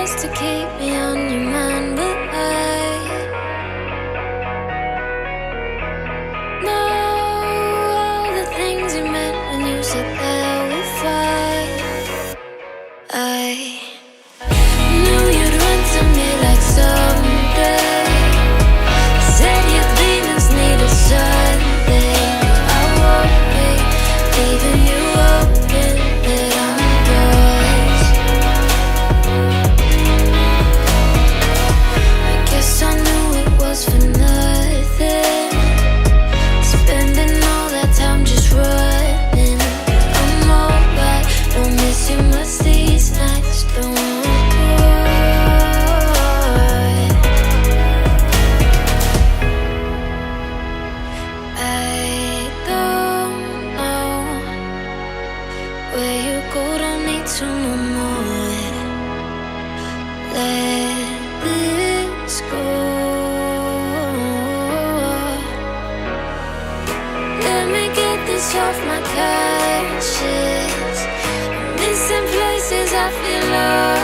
best to keep me on your mind, but I know all the things you meant when you said that we fight. I knew you'd run to me like someday. Said your demons needed something. I won't be leaving you open, that I'm yours. I guess I knew it was for nothing, spending all that time just running. I'm alright, don't miss you much these nights, don't worry. I don't know where you go, don't need to know more. Let this go. Let me get this off my conscience. I'm missing places I feel lost.